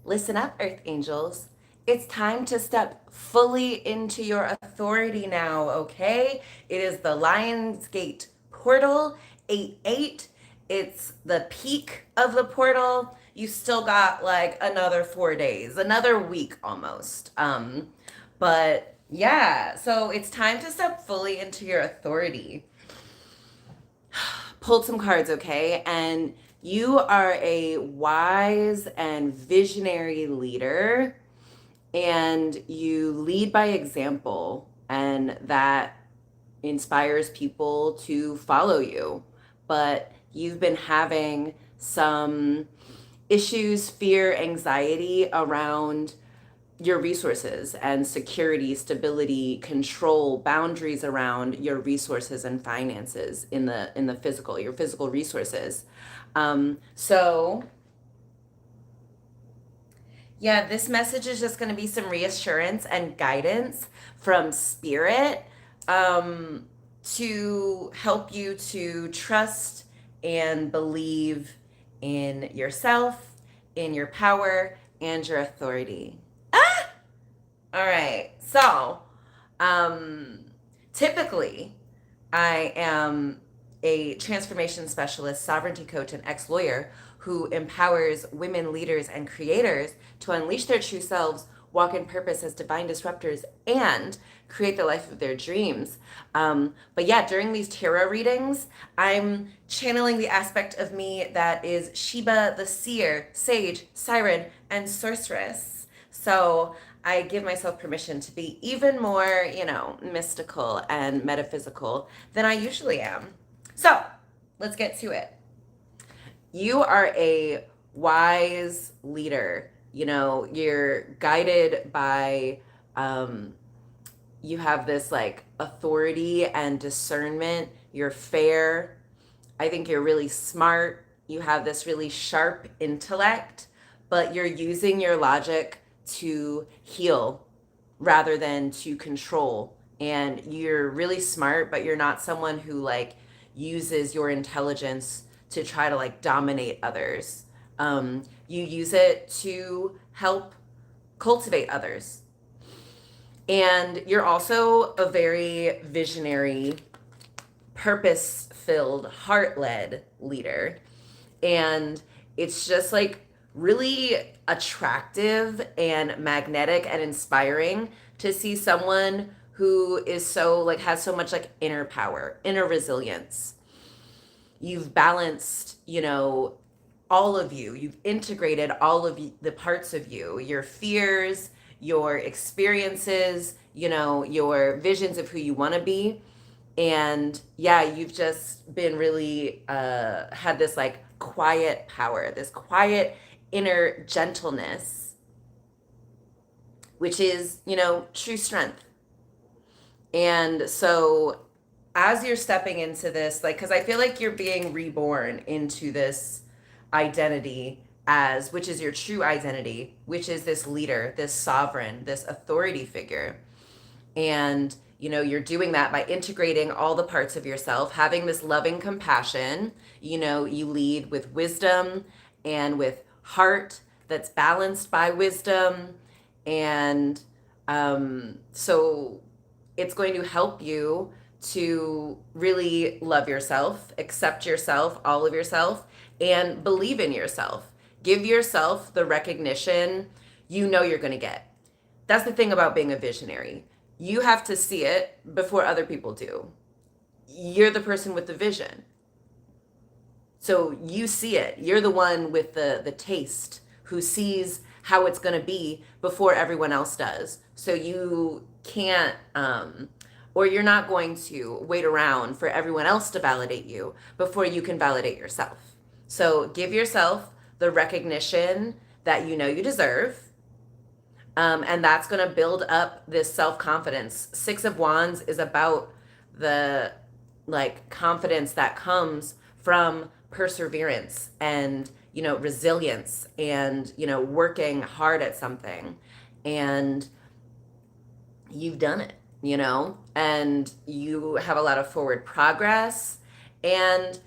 Listen up, Earth Angels. It's time to step fully into your authority now, okay? It is the Lionsgate portal, 8-8. It's the peak of the portal. You still got like another 4 days, another week almost. But yeah, so it's time to step fully into your authority. Pulled some cards, okay? And you are a wise and visionary leader, and you lead by example, and that inspires people to follow you. But you've been having some issues, fear, anxiety around your resources and security, stability, control, boundaries around your resources and finances in the physical, your physical resources. So yeah, this message is just going to be some reassurance and guidance from spirit, um, to help you to trust and believe in yourself, in your power, and your authority. All right. So, um, typically, I am a transformation specialist, sovereignty coach, and ex lawyer who empowers women leaders and creators to unleash their true selves, walk in purpose as divine disruptors, and create the life of their dreams. But yeah, during these tarot readings, I'm channeling the aspect of me that is Sheba the seer, sage, siren, and sorceress. So I give myself permission to be even more, mystical and metaphysical than I usually am. So let's get to it. You are a wise leader. You're guided by, you have this like authority and discernment. You're fair. I think you're really smart. You have this really sharp intellect, but you're using your logic to heal rather than to control. And you're really smart, but you're not someone who like uses your intelligence to try to like dominate others. You use it to help cultivate others. And you're also a very visionary, purpose filled, heart led leader. And it's just like really attractive and magnetic and inspiring to see someone who is so like has so much like inner power, inner resilience. You've balanced, all of you. You've integrated all of the parts of you, your fears, your experiences, your visions of who you want to be. And yeah, you've just been really had this like quiet power, this quiet inner gentleness, which is, true strength. And so as you're stepping into this, like, because I feel like you're being reborn into this identity as, which is your true identity, which is this leader, this sovereign, this authority figure. And, you're doing that by integrating all the parts of yourself, having this loving compassion. You lead with wisdom and with heart that's balanced by wisdom. And so it's going to help you to really love yourself, accept yourself, all of yourself, and believe in yourself. Give yourself the recognition you're going to get. That's the thing about being a visionary. You have to see it before other people do. You're the person with the vision. So you see it. You're the one with the taste who sees how it's going to be before everyone else does. So you can't, or you're not going to wait around for everyone else to validate you before you can validate yourself. So give yourself the recognition that you deserve. And that's going to build up this self-confidence. Six of Wands is about the like confidence that comes from perseverance and, resilience and, working hard at something. And you've done it, and you have a lot of forward progress. And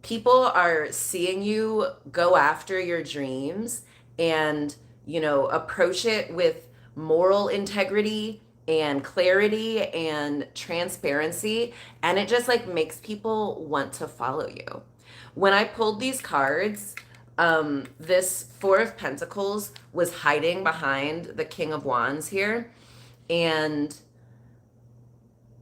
people are seeing you go after your dreams, and approach it with moral integrity and clarity and transparency, and it just like makes people want to follow you. When I pulled these cards, this Four of Pentacles was hiding behind the King of Wands here, and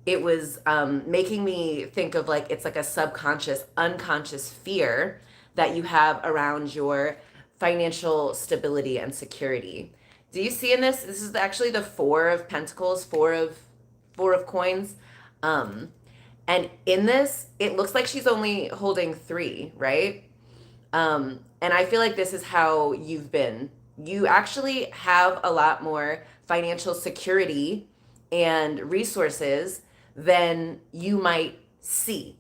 it was making me think of like it's like a subconscious, unconscious fear that you have around your financial stability and security. Do you see in this? This is actually the Four of Pentacles, four of coins. Um, and in this, it looks like she's only holding three, right? And I feel like this is how you've been. You actually have a lot more financial security and resources than you might see.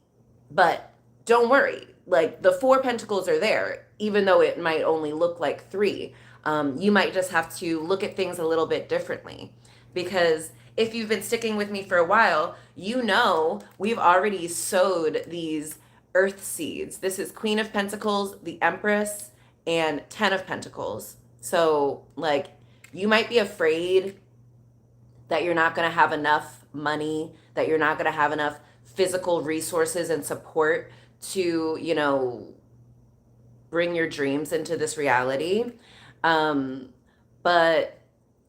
But don't worry, like the Four Pentacles are there, even though it might only look like three. You might just have to look at things a little bit differently. Because if you've been sticking with me for a while, we've already sowed these earth seeds. This is Queen of Pentacles, the Empress, and Ten of Pentacles. So, like, you might be afraid that you're not going to have enough money, that you're not going to have enough physical resources and support to, bring your dreams into this reality. But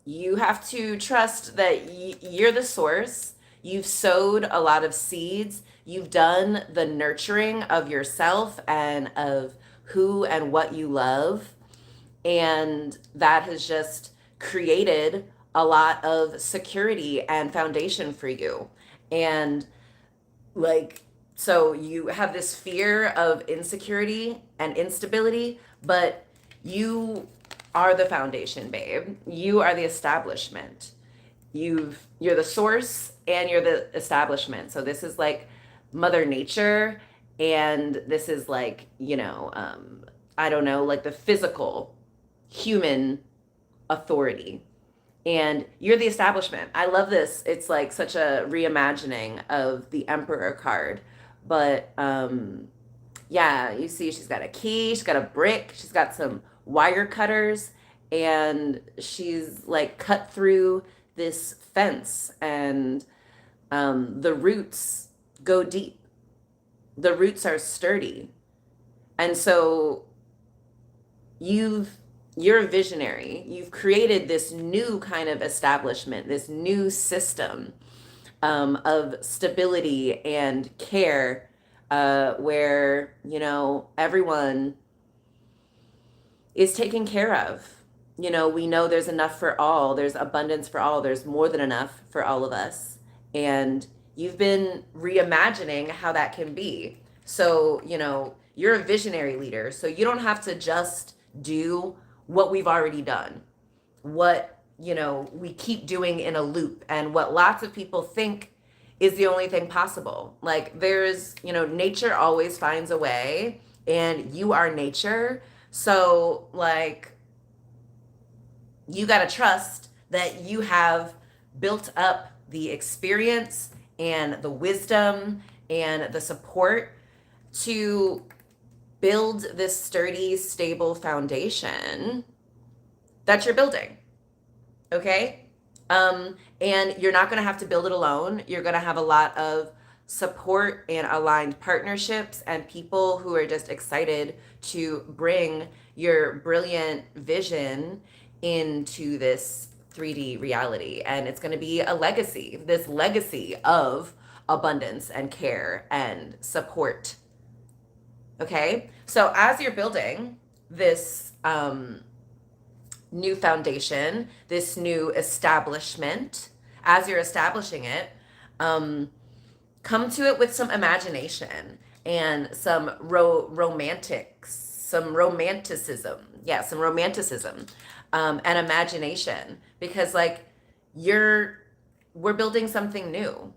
you have to trust that you're the source. You've sowed a lot of seeds. You've done the nurturing of yourself and of who and what you love. And that has just created a lot of security and foundation for you. And like, so you have this fear of insecurity and instability, but you are the foundation, babe. You are the establishment. You're the source and you're the establishment. So this is like Mother Nature, and this is like, I don't know, like the physical human authority. And you're the establishment. I love this. It's like such a reimagining of the Emperor card. But yeah, you see she's got a key, she's got a brick, she's got some wire cutters, and she's like cut through this fence, and the roots go deep. The roots are sturdy. And so you're a visionary. You've created this new kind of establishment, this new system of stability and care, where, everyone is taken care of. We know there's enough for all, there's abundance for all, there's more than enough for all of us. And you've been reimagining how that can be. So, you're a visionary leader. So you don't have to just do what we've already done, what, we keep doing in a loop, and what lots of people think is the only thing possible. Like there's, nature always finds a way, and you are nature. So like, you got to trust that you have built up the experience and the wisdom and the support to build this sturdy, stable foundation that you're building. Okay? And you're not going to have to build it alone. You're going to have a lot of support and aligned partnerships and people who are just excited to bring your brilliant vision into this 3D reality. And it's going to be a legacy, this legacy of abundance and care and support. Okay? So as you're building this new foundation, this new establishment, as you're establishing it, come to it with some imagination and some romanticism. Yeah, some romanticism and imagination, because like we're building something new.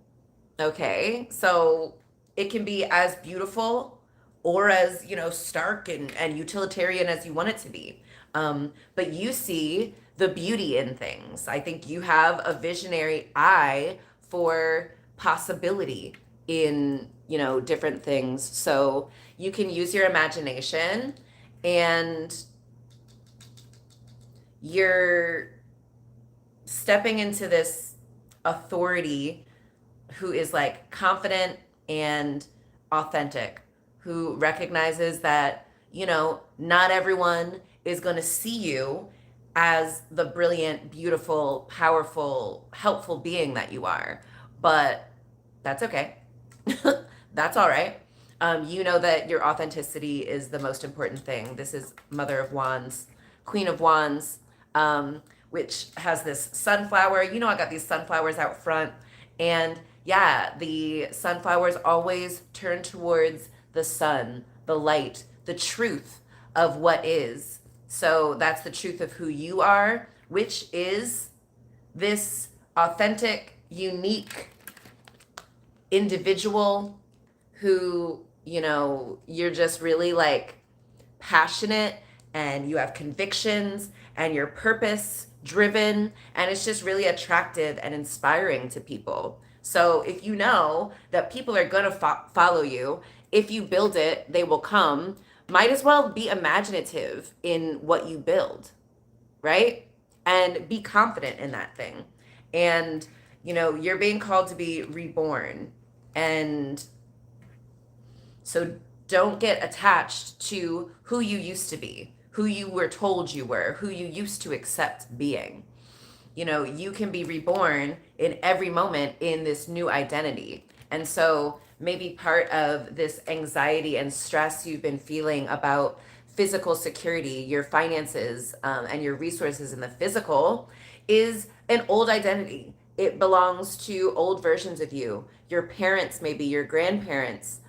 Okay, so it can be as beautiful or as stark and utilitarian as you want it to be. But you see the beauty in things. I think you have a visionary eye for possibility in different things. So you can use your imagination, and you're stepping into this authority who is like confident and authentic, who recognizes that, not everyone is going to see you as the brilliant, beautiful, powerful, helpful being that you are. But that's okay. That's all right. You know that your authenticity is the most important thing. This is Mother of Wands, Queen of Wands, which has this sunflower. I got these sunflowers out front. And yeah, the sunflowers always turn towards the sun, the light, the truth of what is. So that's the truth of who you are, which is this authentic, unique individual who, you're just really like passionate and you have convictions and you're purpose driven, and it's just really attractive and inspiring to people. So if you know that people are going to follow you, if you build it, they will come. Might as well be imaginative in what you build, right? And be confident in that thing. And, you're being called to be reborn. And so don't get attached to who you used to be, who you were told you were, who you used to accept being. You can be reborn in every moment in this new identity. And so maybe part of this anxiety and stress you've been feeling about physical security, your finances, and your resources in the physical is an old identity. It belongs to old versions of you, your parents, maybe your grandparents,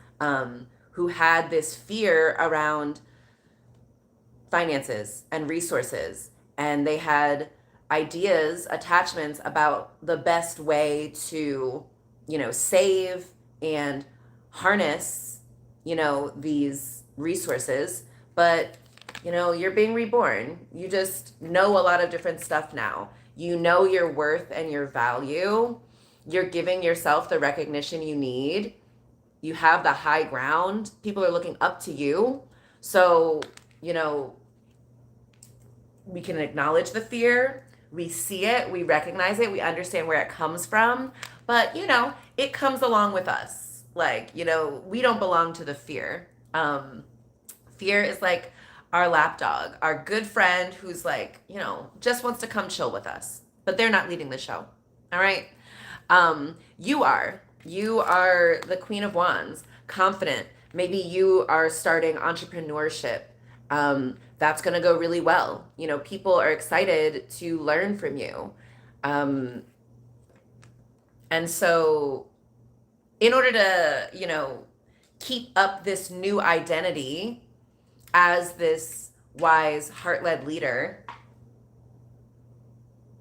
who had this fear around finances and resources. And they had ideas, attachments about the best way to, save and harness, these resources. But, you're being reborn. You just know a lot of different stuff now. You know your worth and your value. You're giving yourself the recognition you need. You have the high ground. People are looking up to you. So, we can acknowledge the fear. We see it, we recognize it, we understand where it comes from, but it comes along with us. Like, we don't belong to the fear. Fear is like our lapdog, our good friend who's like, just wants to come chill with us, but they're not leading the show. All right. You are the Queen of Wands, confident. Maybe you are starting entrepreneurship. That's going to go really well. People are excited to learn from you. And so in order to, keep up this new identity as this wise, heart-led leader,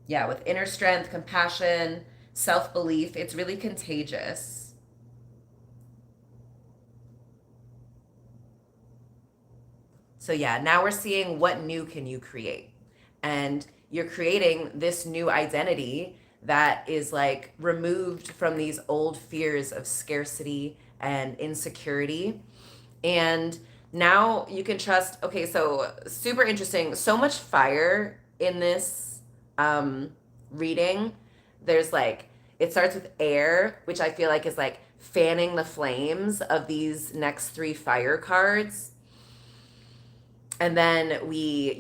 with inner strength, compassion, self-belief, it's really contagious. So now we're seeing what new can you create. And you're creating this new identity that is like removed from these old fears of scarcity and insecurity. And now you can trust, okay, so super interesting. So much fire in this reading. There's like, it starts with air, which I feel like is like fanning the flames of these next 3 fire cards. And then we,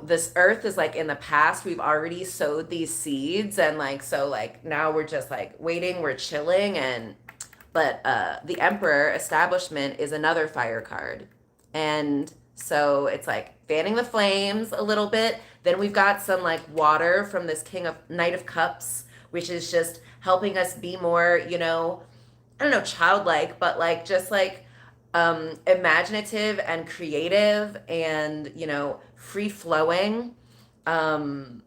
this earth is like in the past, we've already sowed these seeds. And like, so like now we're just like waiting, we're chilling. But the Emperor, establishment, is another fire card. And so it's like fanning the flames a little bit. Then we've got some like water from this Knight of Cups, which is just helping us be more, I don't know, childlike, but like just like imaginative and creative and, free flowing, and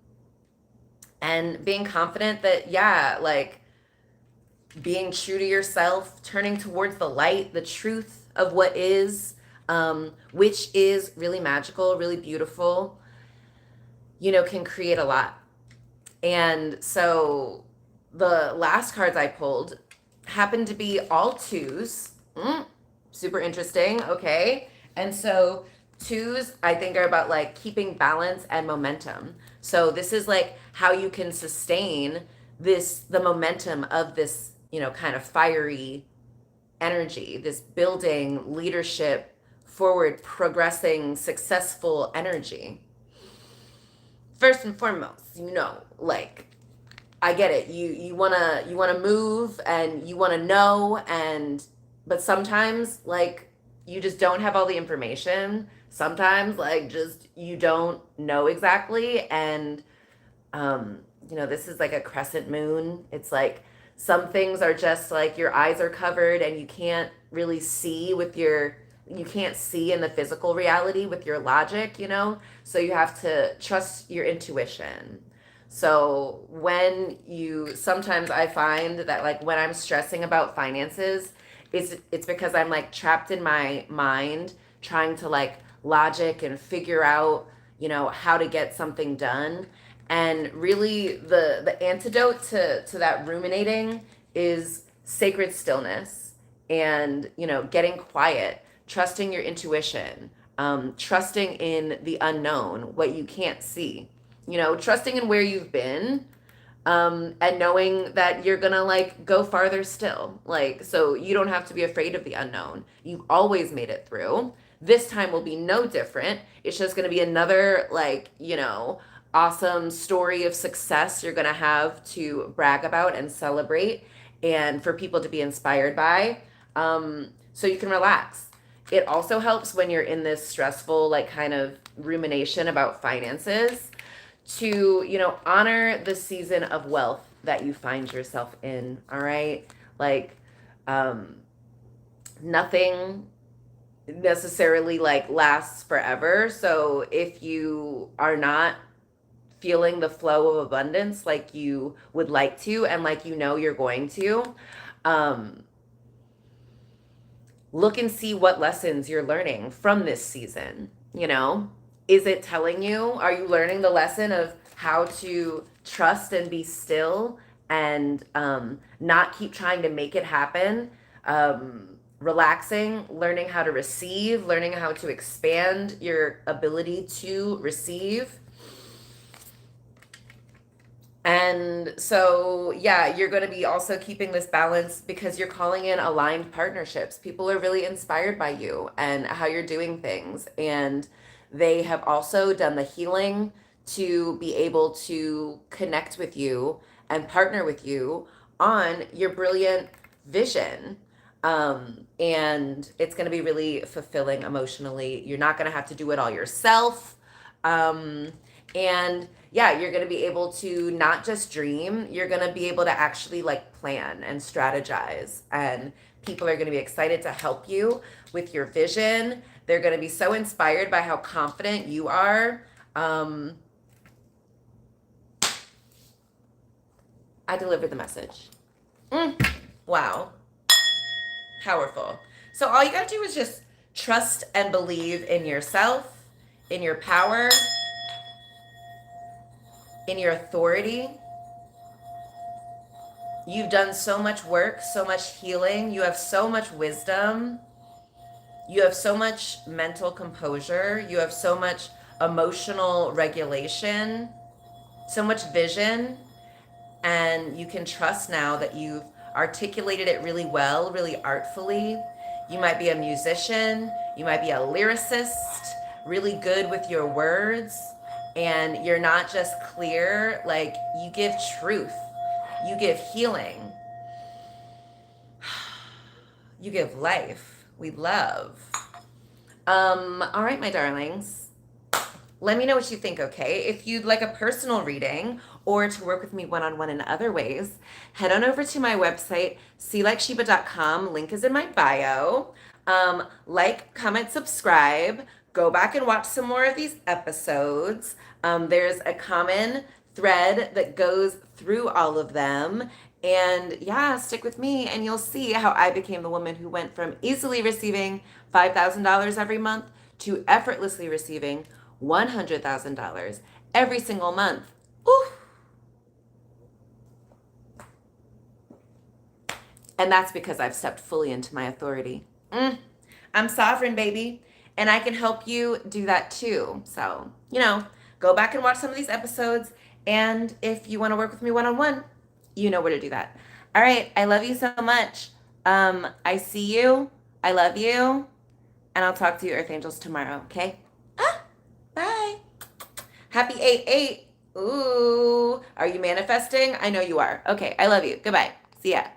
being confident that, like being true to yourself, turning towards the light, the truth of what is, which is really magical, really beautiful, can create a lot. And so the last cards I pulled happened to be all 2s. Super interesting. Okay. And so Twos, I think, are about like keeping balance and momentum. So this is like how you can sustain the momentum of this, kind of fiery energy, this building leadership, forward progressing, successful energy. First and foremost, like, I get it. You wanna move and you wanna know, but sometimes, like, you just don't have all the information. Sometimes, like, just you don't know exactly, and this is like a crescent moon. It's like some things are just like your eyes are covered and you can't really see you can't see in the physical reality with your logic, so you have to trust your intuition. So sometimes I find that, like, when I'm stressing about finances, it's because I'm like trapped in my mind trying to like logic and figure out, how to get something done. And really, the antidote to that ruminating is sacred stillness, and, getting quiet, trusting your intuition, trusting in the unknown, what you can't see, trusting in where you've been, and knowing that you're gonna like go farther still. Like, so you don't have to be afraid of the unknown. You've always made it through. This time will be no different. It's just gonna be another, like, awesome story of success you're gonna have to brag about and celebrate, and for people to be inspired by. So you can relax. It also helps when you're in this stressful, like, kind of rumination about finances, to, honor the season of wealth that you find yourself in. All right. Like, nothing necessarily like lasts forever. So if you are not feeling the flow of abundance like you would like to, and like, you're going to, um, look and see what lessons you're learning from this season. Is it telling you, are you learning the lesson of how to trust and be still, and not keep trying to make it happen? Relaxing, learning how to receive, learning how to expand your ability to receive. And so, yeah, you're going to be also keeping this balance because you're calling in aligned partnerships. People are really inspired by you and how you're doing things. And they have also done the healing to be able to connect with you and partner with you on your brilliant vision. And it's going to be really fulfilling emotionally. You're not going to have to do it all yourself. And yeah, you're going to be able to not just dream, you're going to be able to actually like plan and strategize. And people are going to be excited to help you with your vision. They're going to be so inspired by how confident you are. I delivered the message. Wow. Powerful. So all you got to do is just trust and believe in yourself, in your power, in your authority. You've done so much work, so much healing. You have so much wisdom. You have so much mental composure. You have so much emotional regulation, so much vision. And you can trust now that you've articulated it really well, really artfully. You might be a musician. You might be a lyricist, really good with your words. And you're not just clear, like, you give truth, you give healing, you give life. We love. All right, my darlings. Let me know what you think, okay? If you'd like a personal reading or to work with me one-on-one in other ways, head on over to my website, seelikesheba.com. Link is in my bio. Like, comment, subscribe. Go back and watch some more of these episodes. There's a common thread that goes through all of them. And yeah, stick with me and you'll see how I became the woman who went from easily receiving $5,000 every month to effortlessly receiving $100,000 every single month. Ooh. And that's because I've stepped fully into my authority. I'm sovereign, baby. and I can help you do that too. So, go back and watch some of these episodes. And if you want to work with me one on one, you know where to do that. All right. I love you so much. I see you. I love you. And I'll talk to you, Earth Angels, tomorrow. Okay? Bye. Happy 8/8. Ooh. Are you manifesting? I know you are. Okay. I love you. Goodbye. See ya.